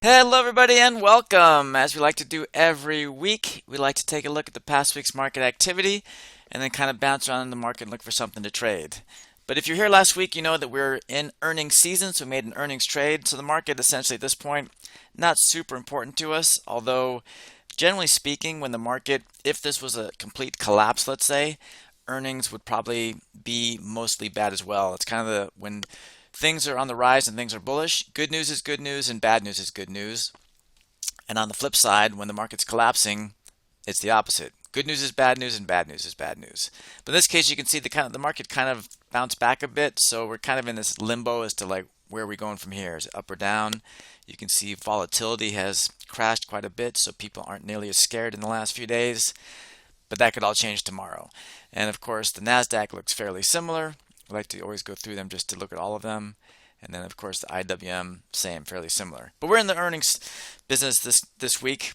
Hello, everybody, and welcome. As we like to do every week, we like to take a look at the past week's market activity and then kind of bounce around in the market and look for something to trade. But if you're here last week, you know that we're in earnings season, so we made an earnings trade. So the market, essentially, at this point, not super important to us, although generally speaking, when the market, if this was a complete collapse, let's say, earnings would probably be mostly bad as well. It's kind of when things are on the rise and things are bullish, good news is good news and bad news is good news. And on the flip side, when the market's collapsing, it's the opposite. Good news is bad news and bad news is bad news. But in this case, you can see the market kind of bounced back a bit, so we're kind of in this limbo as to like where are we going from here? Is it up or down? You can see volatility has crashed quite a bit, so people aren't nearly as scared in the last few days. But that could all change tomorrow. And of course, the Nasdaq looks fairly similar. I like to always go through them just to look at all of them. And then of course the IWM, same, fairly similar. But we're in the earnings business this week.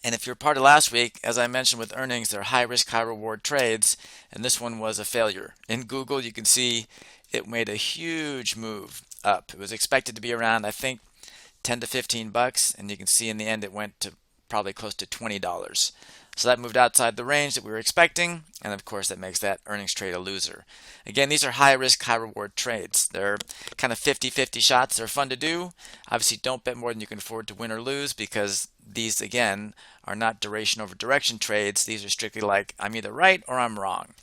And if you're part of last week, as I mentioned with earnings, they're high risk, high reward trades. And this one was a failure. In Google, you can see it made a huge move up. It was expected to be around, I think, 10 to 15 bucks. And you can see in the end it went to probably close to $20. So that moved outside the range that we were expecting, and of course that makes that earnings trade a loser. Again, these are high risk, high reward trades. They're kind of 50-50 shots. They're fun to do. Obviously, don't bet more than you can afford to win or lose because these, again, are not duration over direction trades. These are strictly like I'm either right or I'm wrong.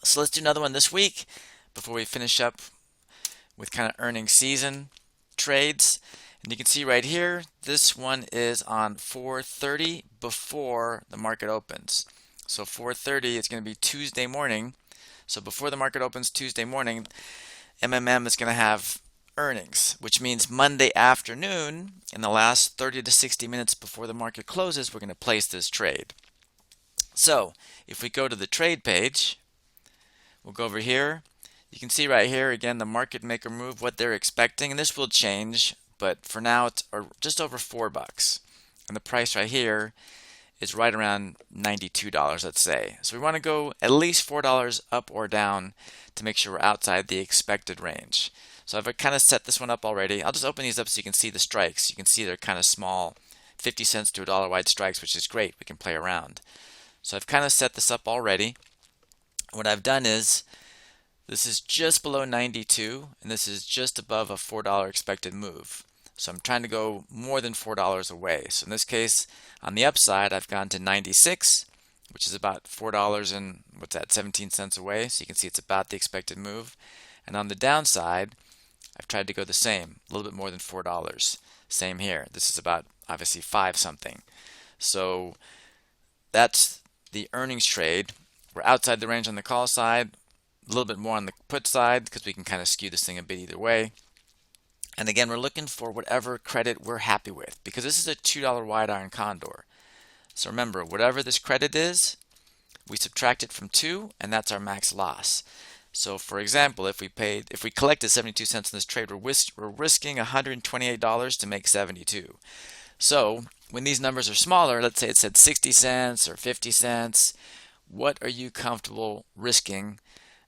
So let's do another one this week before we finish up with kind of earnings season trades. And you can see right here, this one is on 4:30 before the market opens. So 4:30 is going to be Tuesday morning. So before the market opens Tuesday morning, MMM is going to have earnings, which means Monday afternoon, in the last 30 to 60 minutes before the market closes, we're going to place this trade. So if we go to the trade page, we'll go over here. You can see right here, again, the market maker move, what they're expecting, and this will change. But for now, it's just over $4. And the price right here is right around $92, let's say. So we want to go at least $4 up or down to make sure we're outside the expected range. So I've kind of set this one up already. I'll just open these up so you can see the strikes. You can see they're kind of small, 50 cents to $1 wide strikes, which is great. We can play around. So I've kind of set this up already. What I've done is this is just below 92, and this is just above a $4 expected move. So I'm trying to go more than $4 away. So in this case, on the upside, I've gone to 96, which is about $4 and what's that, 17 cents away. So you can see it's about the expected move. And on the downside, I've tried to go the same, a little bit more than $4. Same here. This is about obviously 5 something. So that's the earnings trade. We're outside the range on the call side, a little bit more on the put side because we can kind of skew this thing a bit either way. And again, we're looking for whatever credit we're happy with because this is a $2 wide iron condor. So remember, whatever this credit is, we subtract it from 2, and that's our max loss. So for example, if we collected 72 cents in this trade, we're risking $128 to make 72. So when these numbers are smaller, let's say it said 60 cents or 50 cents, what are you comfortable risking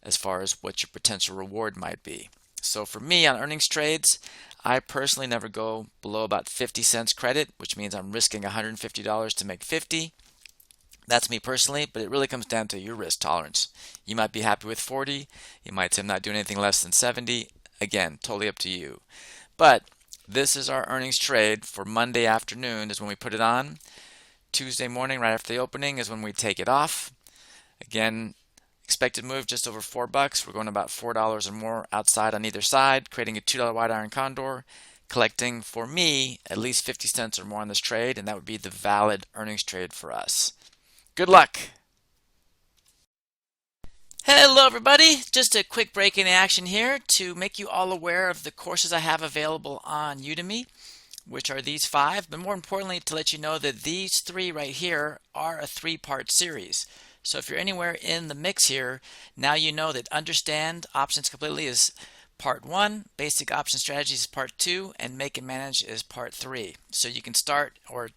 as far as what your potential reward might be? So for me on earnings trades, I personally never go below about 50 cents credit, which means I'm risking $150 to make 50. That's me personally, but it really comes down to your risk tolerance. You might be happy with 40. You might say I'm not doing anything less than 70. Again, totally up to you. But this is our earnings trade for Monday afternoon is when we put it on. Tuesday morning, right after the opening, is when we take it off. Again, expected move just over $4. We're going about $4 or more outside on either side, creating a $2 wide iron condor, collecting for me at least 50 cents or more on this trade, and that would be the valid earnings trade for us. Good luck. Hello everybody, just a quick break in action here to make you all aware of the courses I have available on Udemy, which are these 5, but more importantly to let you know that these 3 right here are a 3-part series. So if you're anywhere in the mix here, now you know that Understand Options Completely is part 1, Basic Option Strategies is part 2, and Make and Manage is part 3. So you can start or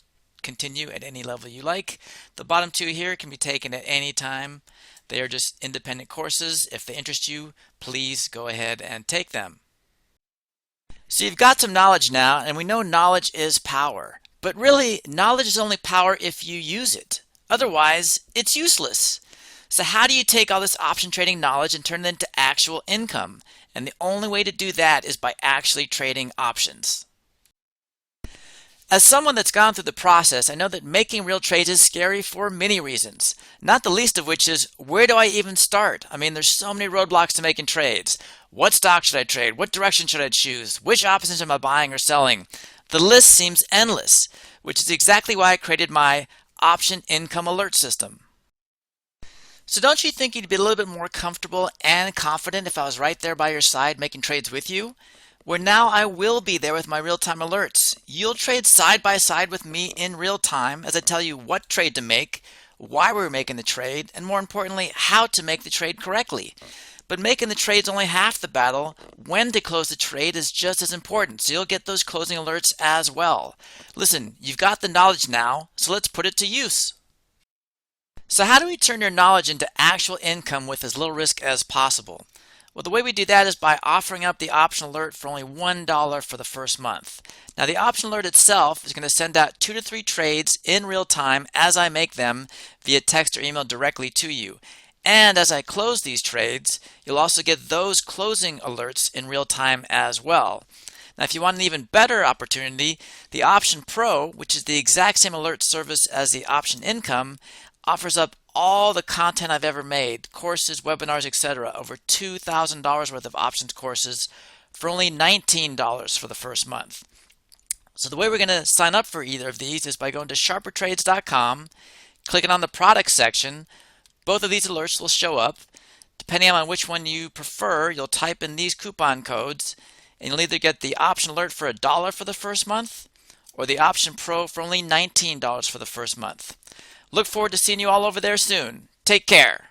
continue at any level you like. The bottom 2 here can be taken at any time. They are just independent courses. If they interest you, please go ahead and take them. So you've got some knowledge now, and we know knowledge is power. But really, knowledge is only power if you use it. Otherwise, it's useless. So how do you take all this option trading knowledge and turn it into actual income? And the only way to do that is by actually trading options. As someone that's gone through the process, I know that making real trades is scary for many reasons, not the least of which is, where do I even start? I mean, there's so many roadblocks to making trades. What stock should I trade? What direction should I choose? Which options am I buying or selling? The list seems endless, which is exactly why I created my option income alert system. So don't you think you'd be a little bit more comfortable and confident if I was right there by your side making trades with you? Where now I will be there with my real-time alerts. You'll trade side by side with me in real time as I tell you what trade to make, why we're making the trade, and more importantly, how to make the trade correctly. But making the trade is only half the battle. When to close the trade is just as important, so you'll get those closing alerts as well. Listen, you've got the knowledge now, so let's put it to use. So how do we turn your knowledge into actual income with as little risk as possible? Well, the way we do that is by offering up the option alert for only $1 for the first month. Now, the option alert itself is going to send out 2 to 3 trades in real time as I make them via text or email directly to you. And as I close these trades, you'll also get those closing alerts in real time as well. Now, if you want an even better opportunity, the Option Pro, which is the exact same alert service as the Option Income, offers up all the content I've ever made, courses, webinars, etc. Over $2,000 worth of options courses for only $19 for the first month. So the way we're going to sign up for either of these is by going to sharpertrades.com, clicking on the products section. Both of these alerts will show up. Depending on which one you prefer, you'll type in these coupon codes and you'll either get the option alert for $1 for the first month or the Option Pro for only $19 for the first month. Look forward to seeing you all over there soon. Take care.